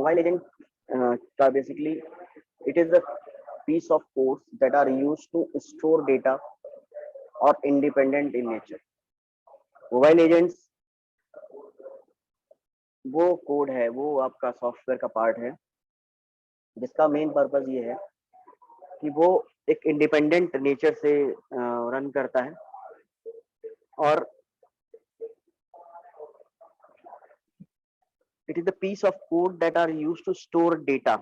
mobile agent basically it is a piece of codes that are used to store data or independent in nature. Mobile agents वो code है, वो आपका software का part है जिसका main purpose ये है कि वो एक इंडिपेंडेंट नेचर से रन करता है और it is the piece of code that are used to store data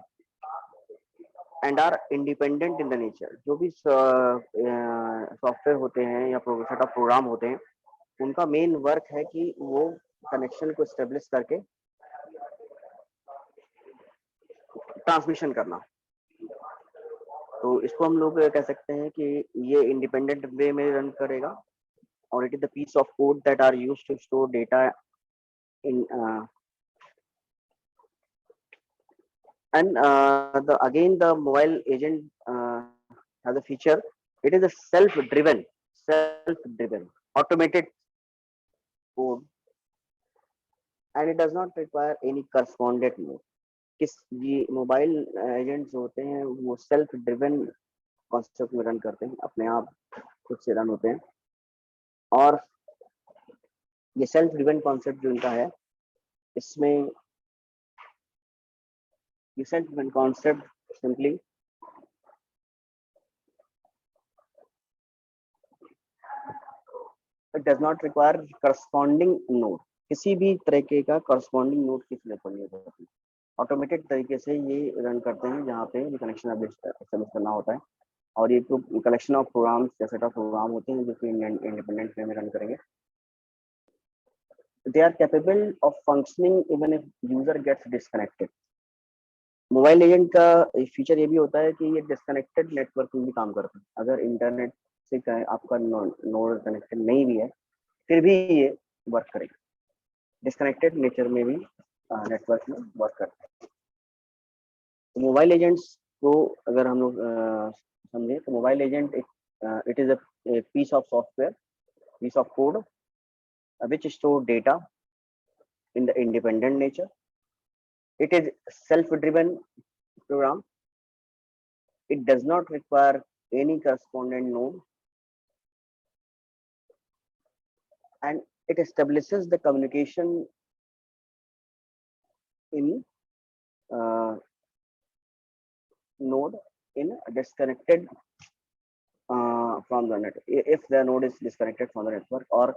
and are independent in the nature. जो भी सॉफ्टवेयर होते हैं या सेट ऑफ प्रोग्राम होते हैं उनका मेन वर्क है कि वो कनेक्शन को एस्टेब्लिश करके ट्रांसमिशन करना। तो इसको हम लोग कह सकते हैं कि ये इंडिपेंडेंट वे में रन करेगा और it is the piece of code that are used to store data in and the mobile agent has a feature. It is a self-driven automated code and it does not require any correspondent node. किस ये mobile agents होते हैं वो self driven concept में run करते हैं, अपने आप खुद से रन होते हैं और ये सेल्फ ड्रिवन कॉन्सेप्ट जो इनका है इसमें ये self driven concept simply it does not require corresponding node, किसी भी तरीके का करस्पॉन्डिंग नोड की जरूरत नहीं होती, ऑटोमेटेड तरीके से ये रन करते हैं जहाँ पे कनेक्शन एस्टेब्लिश करना होता है और ये कलेक्शन ऑफ प्रोग्राम्स या सेट ऑफ प्रोग्राम होते हैं जो कि इंडिपेंडेंट वे में रन करेंगे। They are capable of functioning even if user gets disconnected. Mobile agent का एक फीचर ये भी होता है कि ये डिस्कनेक्टेड नेटवर्क में भी काम करता है। अगर इंटरनेट से आपका नोड कनेक्टेड नहीं भी है फिर भी ये वर्क करेगा, डिस्कनेक्टेड नेचर में भी नेटवर्क में वर्क करता है। तो मोबाइल एजेंट्स को अगर हम लोग समझे तो mobile agent it is a piece of software, piece of code which store data in the independent nature. It is self-driven program. It does not require any correspondent node and it establishes the communication in node in disconnected from the network. If the node is disconnected from the network, or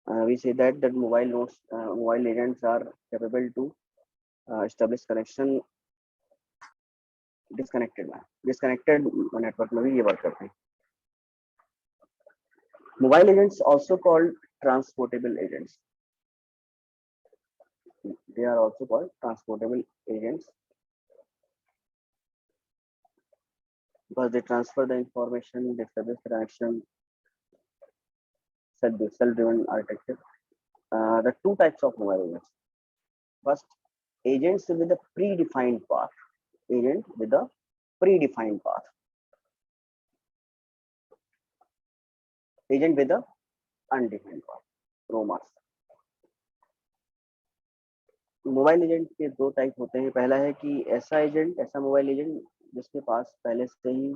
we say that mobile agents are capable to establish connection disconnected network में भी ये work करते हैं। Mobile agents also called transportable agents. They are also called transportable agents because they transfer the information, they establish the connection, self-driven architecture. The two types of mobile agents. First, agents with a predefined path. Agent with a predefined path. Agent with a undefined path. Roamers. Mobile agent के दो type होते हैं। पहला है कि ऐसा mobile agent जिसके पास पहले से ही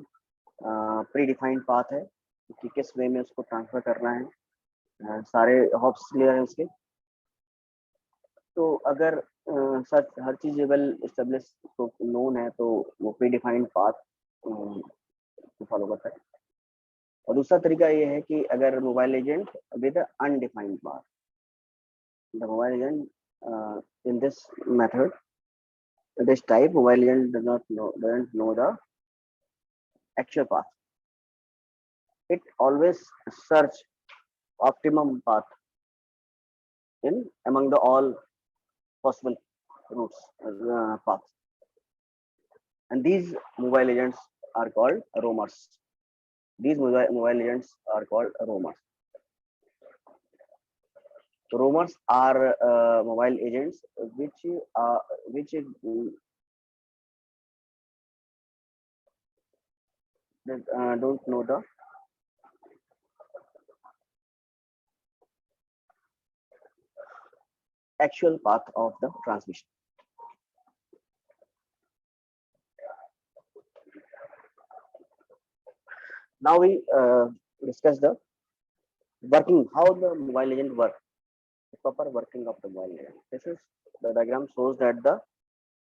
प्री डिफाइंड पाथ है कि किस वे में उसको ट्रांसफर करना है, सारे हॉप्स क्लियर है उसके। तो अगर हर चीज वेल एस्टेब्लिश तो नोन है तो वो प्री डिफाइंड पाथ फॉलो करता है। और दूसरा तरीका ये है कि अगर mobile agent with undefined path, the mobile agent in this method, this type mobile agent doesn't know the actual path. It always search optimum path in among the all possible routes paths, and these mobile agents are called roamers. These mobile agents are called roamers. Roamers are mobile agents which don't know the actual path of the transmission. Now we discuss the working, how the mobile agent work, the proper working of the mobile agent. This is the diagram shows that the,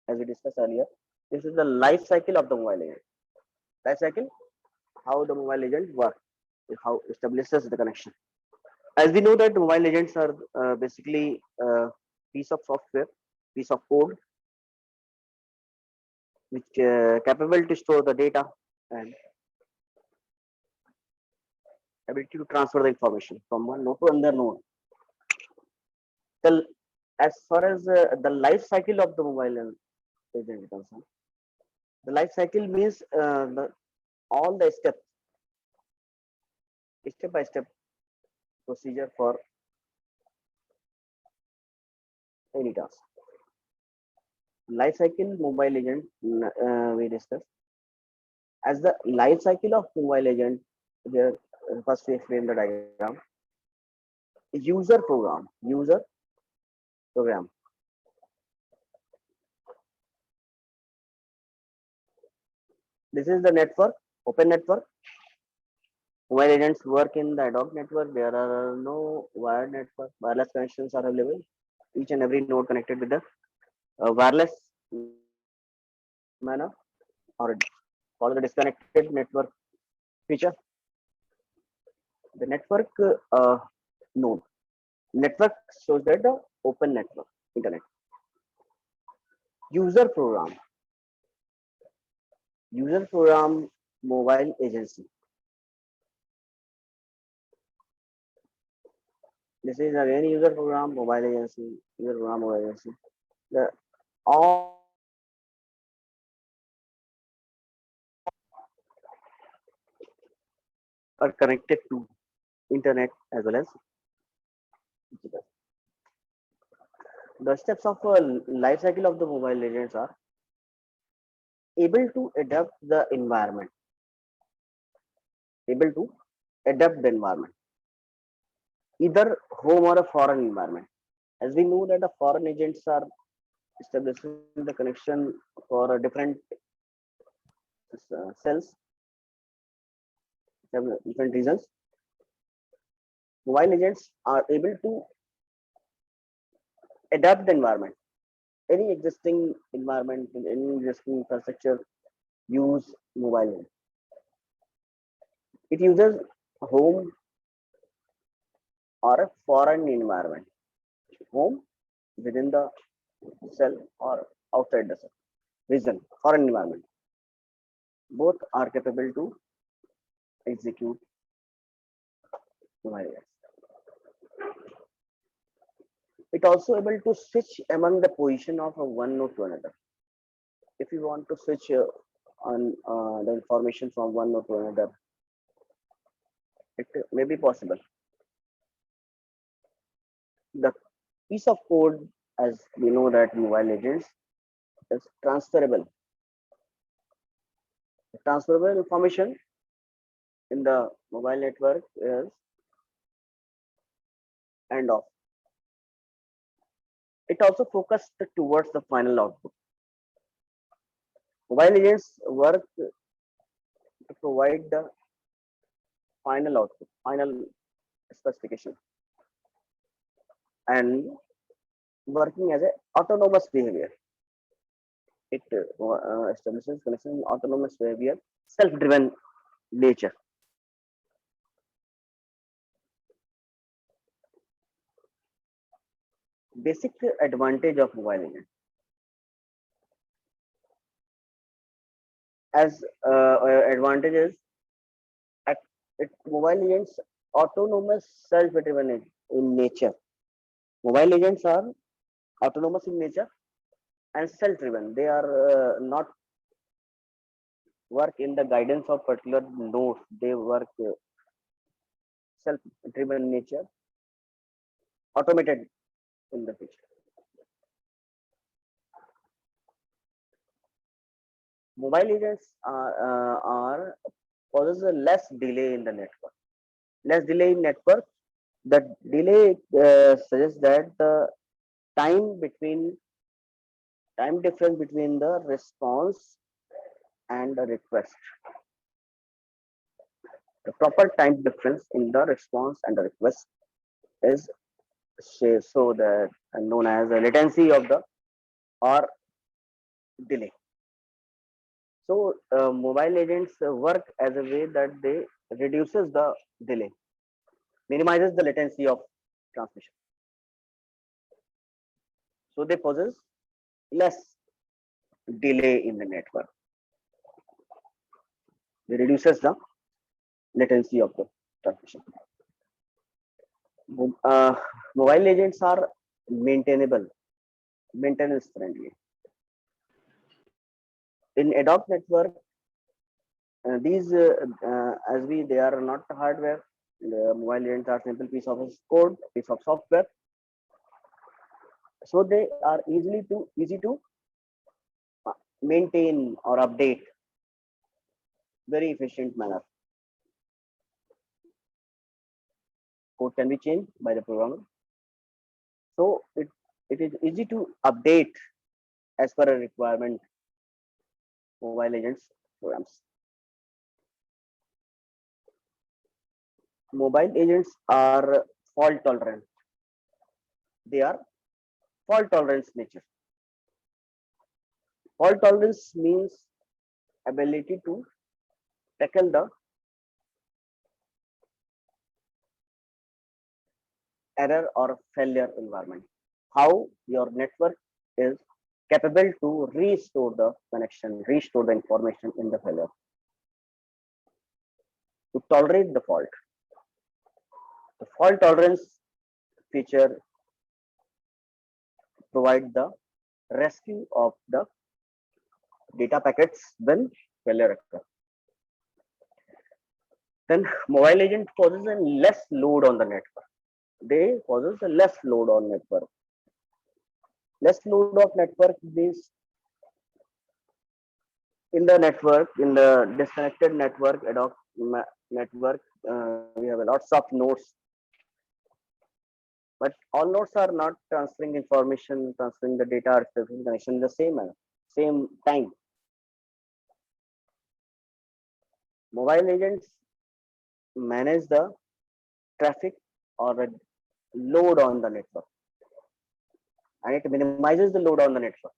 as we discussed earlier, this is the life cycle of the mobile agent. Life cycle, how the mobile agent work, how establishes the connection. As we know that mobile agents are basically piece of software, piece of code, which capable to store the data and ability to transfer the information from one node to another node. The, as far as the life cycle of the mobile agent is concerned, the life cycle means all the steps, step by step procedure for any task. Life cycle mobile agent we discussed. As the life cycle of mobile agent, there first we explain the diagram. User program. This is the network, open network. Mobile agents work in the ad hoc network. There are no wired network. Wireless connections are available. Each and every node connected with the wireless manner or follow the disconnected network feature. The network node. Network shows that the open network, internet. User program. User program mobile agency. This is again user program mobile agency. User program mobile agency. The all are connected to internet as well as digital. The steps of life cycle of the mobile agents are able to adapt the environment, able to adapt the environment, either home or a foreign environment. As we know that the foreign agents are establishing the connection for a different cells, different reasons. Mobile agents are able to adapt the environment, any existing environment, any existing infrastructure, use mobile agent. It uses home or a foreign environment, home within the cell or outside the cell, region, foreign environment. Both are capable to execute mobile agents. It also able to switch among the position of a one node to another. If you want to switch on the information from one node to another, it may be possible. The piece of code, as we know that mobile agents is transferable. The transferable information in the mobile network is end off. It also focused towards the final output. Mobile agents work to provide the final output, final specification, and working as a autonomous behavior. It establishes connection autonomous behavior, self-driven nature. Basic advantage of mobile agent. As advantages, mobile agents autonomous self-driven in nature. Mobile agents are autonomous in nature and self-driven. They are not work in the guidance of particular node. They work self-driven nature, automated in the future. Mobile agents are causes a less delay in the network. Less delay in network. The delay suggests that the time between time difference between the response and the request. The proper time difference in the response and the request is so that known as the latency of the or delay. So mobile agents work as a way that they reduces the delay, minimizes the latency of transmission. So they possess less delay in the network. They reduces the latency of the transmission. Uh, Mobile agents are maintainable, maintenance friendly. In ad hoc network, these as we they are not hardware. The mobile agents are simple piece of code, piece of software. So they are easy to maintain or update very efficient manner. Code can be changed by the programmer. So it is easy to update as per a requirement mobile agents programs. Mobile agents are fault tolerant. They are fault tolerance nature. Fault tolerance means ability to tackle the error or failure environment. How your network is capable to restore the connection, restore the information in the failure, to tolerate the fault. The fault tolerance feature provide the rescue of the data packets when failure occurs. Then mobile agent causes a less load on the network. They causes a less load on network. Less load of network means in the network, in the disconnected network, ad hoc network, we have lots of nodes, but all nodes are not transferring information, transferring the data or connection in the same time. Mobile agents manage the traffic or a load on the network, and it minimizes the load on the network.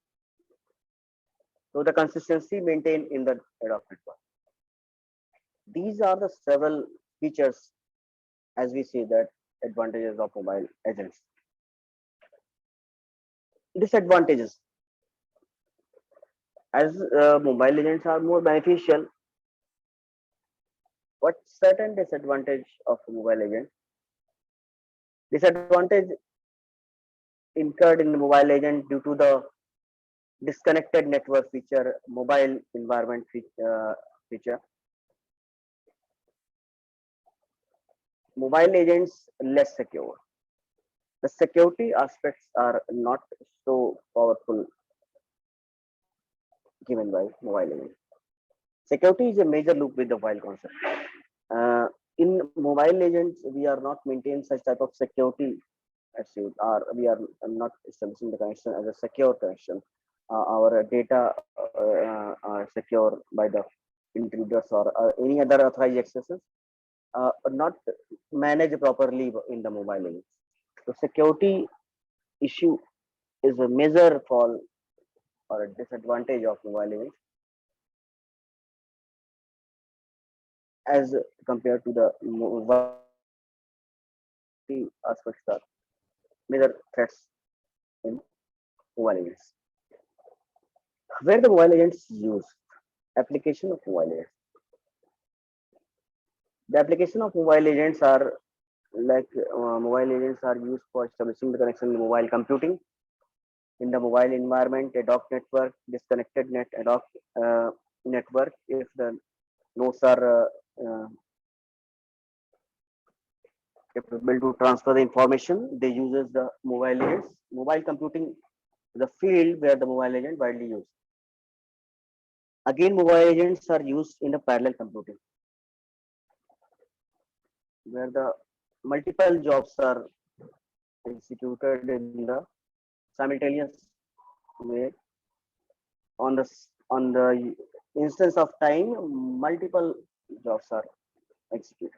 So the consistency maintained in the ad hoc network. These are the several features as we see that advantages of mobile agents. Disadvantages, as mobile agents are more beneficial, what certain disadvantage of mobile agent? Disadvantage incurred in the mobile agent due to the disconnected network feature, mobile environment feature. Mobile agents less secure. The security aspects are not so powerful given by mobile agents. Security is a major loop with the while concept. In mobile agents, we are not maintaining such type of security assured, or we are not establishing the connection as a secure connection. Our data are secure by the intruders or any other authorized accesses, not managed properly in the mobile agents. So security issue is a major fall or a disadvantage of mobile agents as compared to the mobile aspects are major threats in mobile agents. Where the mobile agents use application of mobile agents. The application of mobile agents are like mobile agents are used for establishing the connection in mobile computing, in the mobile environment, ad hoc network, disconnected net ad hoc network. If the nodes are capable to transfer the information, they uses the mobile agents. Mobile computing is the field where the mobile agent widely used. Again, mobile agents are used in the parallel computing, where the multiple jobs are executed in the simultaneous way on the instance of time. Multiple jobs are execute.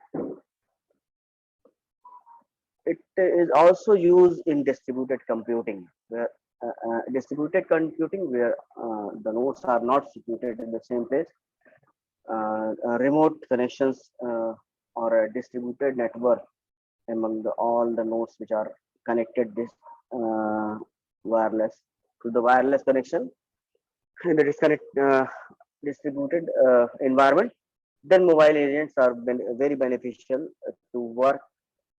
It is also used in distributed computing, where the nodes are not situated in the same place. Remote connections or a distributed network among all the nodes which are connected this uh, wireless to the wireless connection in the distributed environment. Then mobile agents are very beneficial to work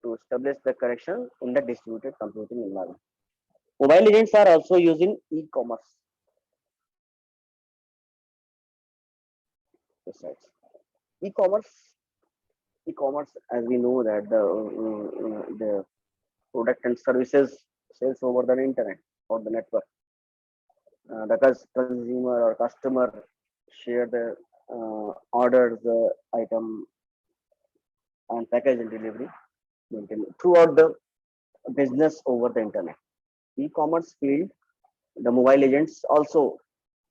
to establish the connection in the distributed computing environment. Mobile agents are also using e-commerce websites. E-commerce, e-commerce, as we know that the product and services sales over the internet or the network. The consumer or customer share the orders, the item and package and delivery throughout the business over the internet. E-commerce field, the mobile agents also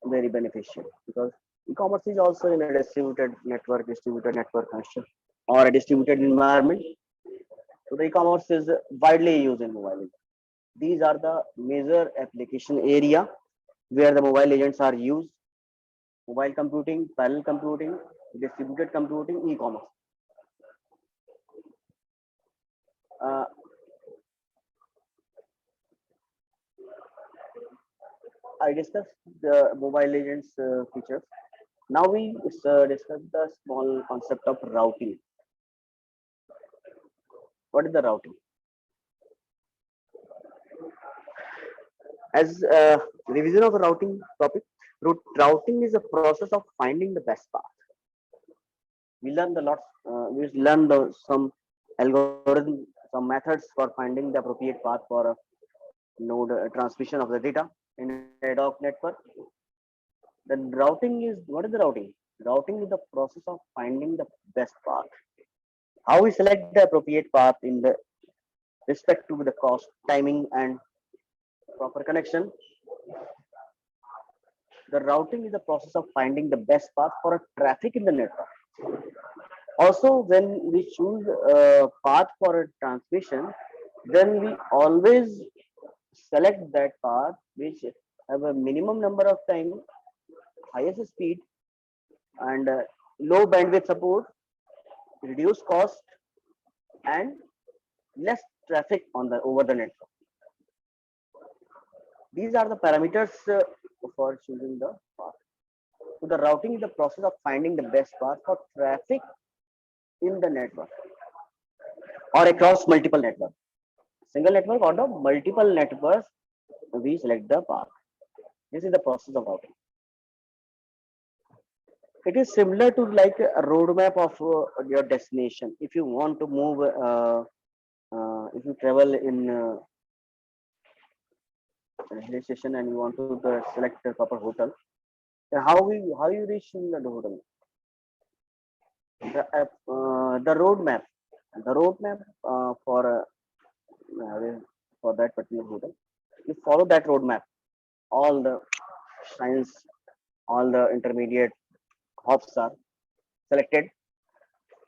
very beneficial because e-commerce is also in a distributed network connection or a distributed environment. So the e-commerce is widely used in mobile agents. These are the major application area where the mobile agents are used: mobile computing, parallel computing, distributed computing, e-commerce. Uh, I discussed the mobile agents features. Now we discuss the small concept of routing. What is the routing? As revision of the routing topic, routing is a process of finding the best path. We learned a lot. We learned some algorithm, some methods for finding the appropriate path for a node transmission of the data in a ad hoc network. The routing is what is the routing? Routing is the process of finding the best path. How we select the appropriate path in the respect to the cost, timing, and proper connection. The routing is the process of finding the best path for a traffic in the network. Also, when we choose a path for a transmission, then we always select that path which have a minimum number of time, highest speed, and low bandwidth support, reduced cost, and less traffic on the over the network. These are the parameters for choosing the path. So the routing is the process of finding the best path for traffic in the network or across multiple networks. Single network or the multiple networks, we select the path. This is the process of routing. It is similar to like a roadmap of your destination. If you want to move, if you travel in a hill station and you want to select a proper hotel, then how you reach in the hotel? The roadmap, for that particular hotel. You follow that roadmap, all the signs, all the intermediate hops are selected,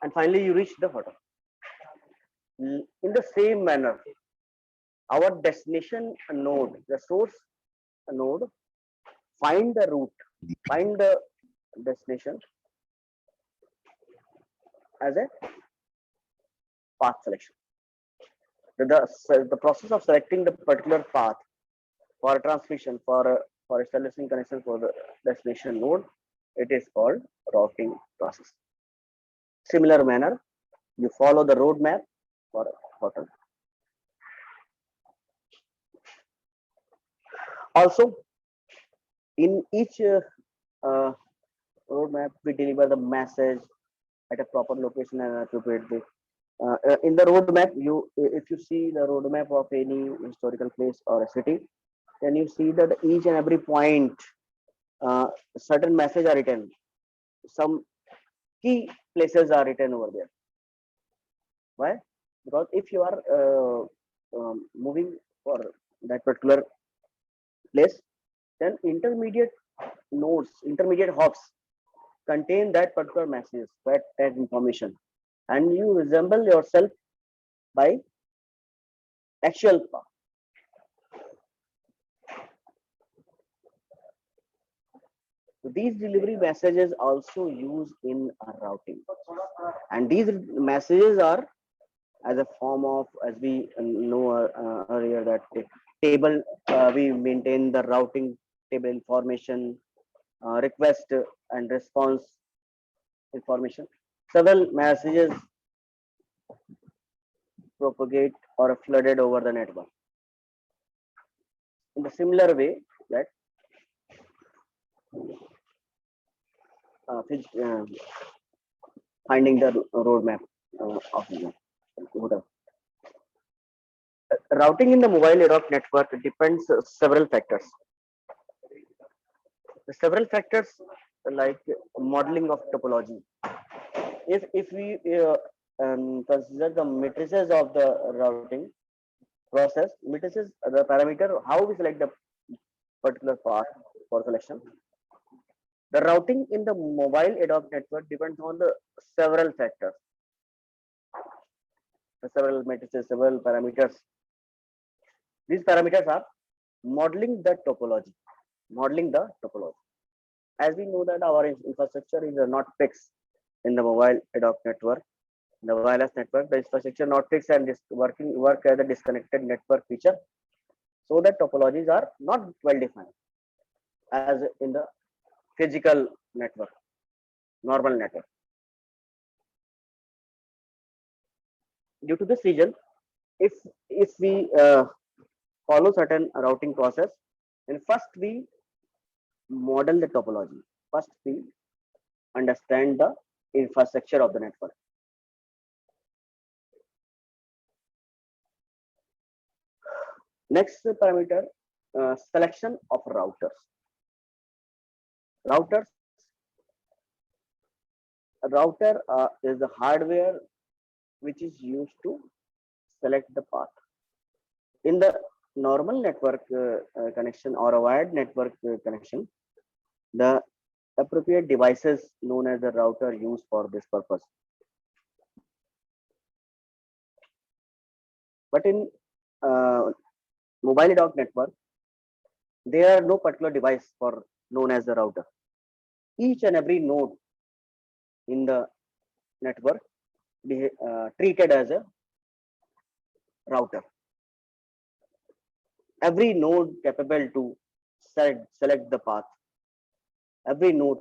and finally you reach the hotel. In the same manner, our destination node, the source node, find the route, find the destination as a path selection. The process of selecting the particular path for transmission for establishing connection for the destination node, it is called routing process. Similar manner, you follow the roadmap for hotel. Also, in each roadmap, we deliver the message at a proper location and appropriately. In the roadmap, if you see the roadmap of any historical place or a city, then you see that each and every point, certain message are written. Some key places are written over there. Why? Because if you are moving for that particular place, then intermediate nodes, intermediate hops contain that particular message, that information. and you resemble yourself by actual path. So these delivery messages also used in routing, and these messages are as a form of, as we know earlier, that table, we maintain the routing table information, request and response information. Several messages propagate or flooded over the network. In the similar way, that uh, finding the roadmap of the whatever. Routing in the mobile ad hoc network depends several factors. The several factors like modeling of topology. If we consider the matrices of the routing process, matrices the parameter how we select the particular path for selection. The routing in the mobile ad hoc network depends on the several factors, the several matrices, several parameters. These parameters are modeling the topology, modeling the topology. As we know that our infrastructure is not fixed in the mobile ad hoc network, the wireless network, the infrastructure not fixed and work as a disconnected network feature. So that topologies are not well defined as in the physical network, normal network. Due to this reason, if we follow certain routing process, then first we model the topology. First we understand the infrastructure of the network. Next parameter, selection of routers. Routers, router is the hardware which is used to select the path. In the normal network connection or a wired network connection, the appropriate devices known as the router used for this purpose. But in mobile ad hoc network, there are no particular device for known as the router. Each and every node in the network be treated as a router. Every node capable to select the path. Every node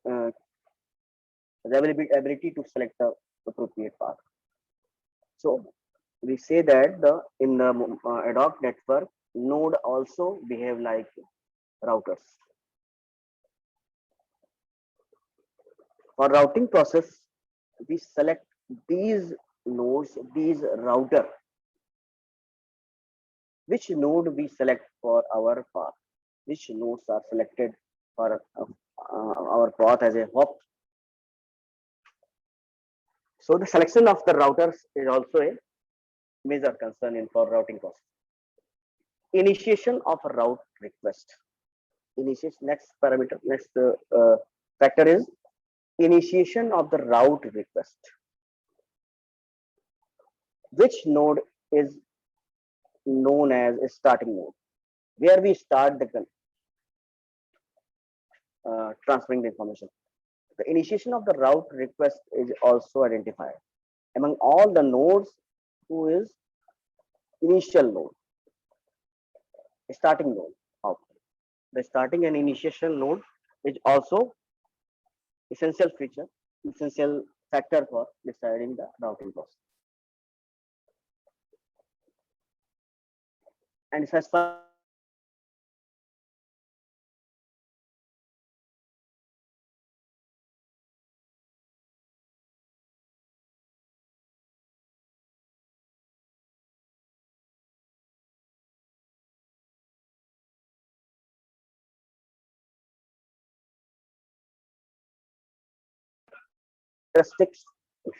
uh, the ability to select the appropriate path. So we say that the in the ad hoc network, node also behave like routers. For routing process, we select these nodes, these router. Which node we select for our path? Which nodes are selected for our path as a hop? So the selection of the routers is also a major concern in for routing process. Initiation of a route request. Initiation, next parameter, next factor is initiation of the route request. Which node is known as a starting node, where we start the transferring the information. The initiation of the route request is also identified among all the nodes. Who is initial node, starting node of the starting and initiation node is also essential feature, essential factor for deciding the routing process. And as far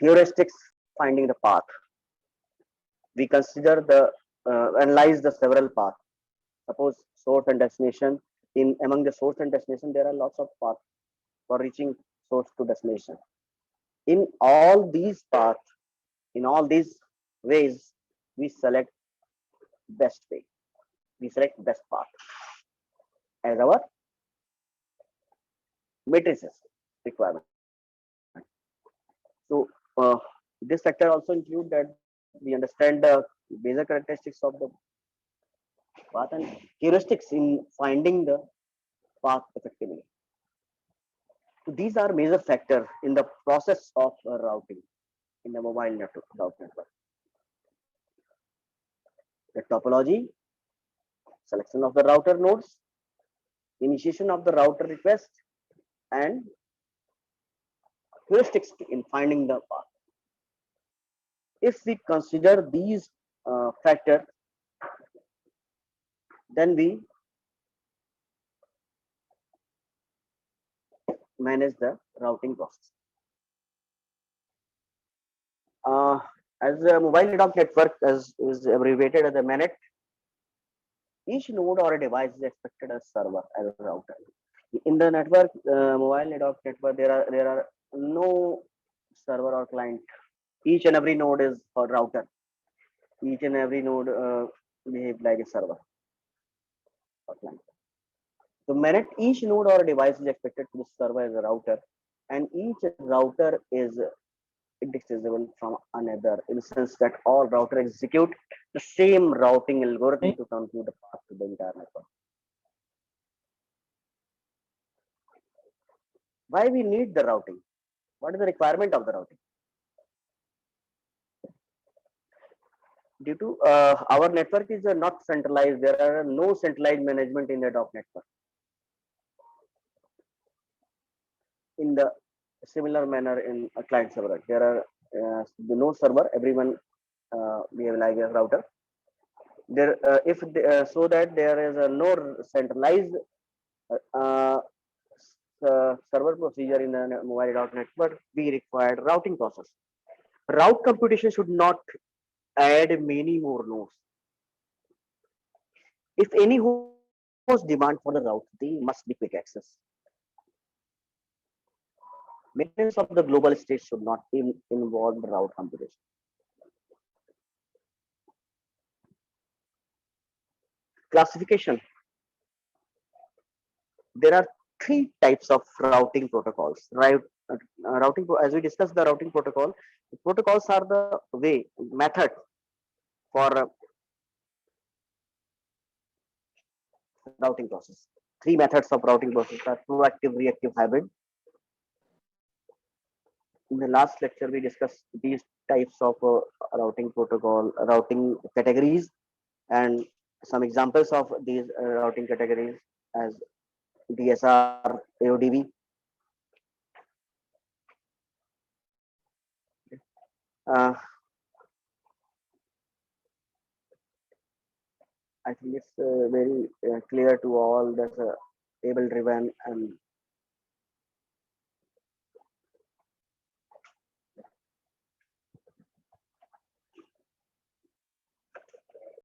heuristics finding the path, we consider the analyze the several paths. Suppose source and destination. In among the source and destination, there are lots of paths for reaching source to destination. In all these paths, in all these ways, we select best way. We select best path as our matrices requirement. So this sector also include that we understand the major characteristics of the path and heuristics in finding the path effectively. So these are major factors in the process of routing in the mobile route network. The topology, selection of the router nodes, initiation of the router request, and heuristics in finding the path. If we consider these factors, then we manage the routing process. Uh, as a mobile network is abbreviated as a MANET, each node or a device is expected as server as a router. In the network, mobile network, there are no server or client. Each and every node is for router. Each and every node behave like a server or client. So MANET, each node or device is expected to serve as a router, and each router is indistinguishable from another in the sense that all router execute the same routing algorithm to compute the path to the entire network. Why we need the routing? What is the requirement of the routing? Due to our network is not centralized, there are no centralized management in the DOP network. In the similar manner in a client server, there are no server, everyone behave like a router. There, if so that there is no centralized uh, server procedure in the mobile network, we required routing process. Route computation should not add many more nodes. If any host demand for the route, they must be quick access. Maintenance of the global state should not involve the route computation. Classification. There are three types of routing protocols. Right, as we discussed the routing protocol, the protocols are the way method for routing process. Three methods of routing process are proactive, reactive, hybrid. In the last lecture, we discussed these types of routing protocol, routing categories, and some examples of these routing categories as DSR, AODV. Uh, I think it's very clear to all that table driven and